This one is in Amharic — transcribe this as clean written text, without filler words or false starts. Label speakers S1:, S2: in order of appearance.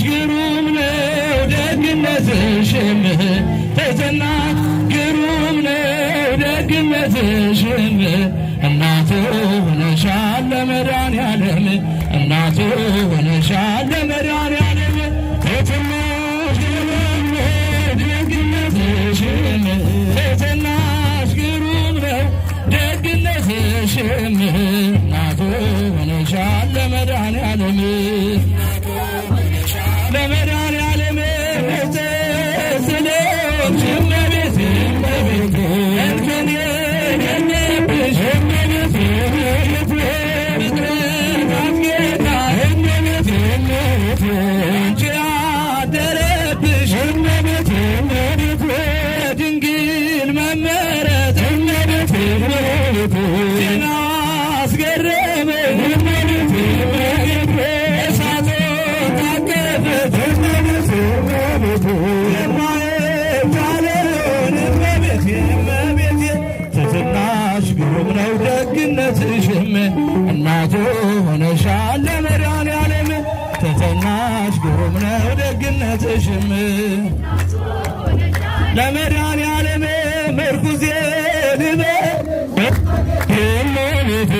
S1: ግሩም ነው ደግነትሽም ትሕትናሽ ግሩም ነው ደግነትሽም እናቱ ሆነሻል ለመድኃኔዓለም እናቱ ሆነሻል ለመድኃኔዓለም ትሕትናሽ ግሩም ነው ደግነትሽም ትሕትናሽ ግሩም ነው ደግነትሽም እናቱ ሆነሻል ለመድኃኔዓለም ለመድኃኔዓለም ስለሆንሽ እመቤቴ እመቤቴ እንከን የሌለብሽ እመቤቴ እመቤቴ ፍጥረታት ጌታ እመቤቴ እመቤቴ አንቺ ያደረብሽ እመቤቴ እመቤቴ ድንግል መመረት እመቤቴ እመቤቴ ዜናዋ አስገረመኝ እመቤቴ እመቤቴ እሳቶ ታቀፈች እመቤቴ እመቤቴ የማይቻለውን እመቤቴ እመቤቴ ትሕትናሽ ግሩም ነው ደግነትሽም እናቱ ሆነሻል ለመድኃኔዓለም ትሕትናሽ ግሩም ነው ደግነትሽም ለመድኃኔዓለም ምርኩዜ ልበል እመቤቴ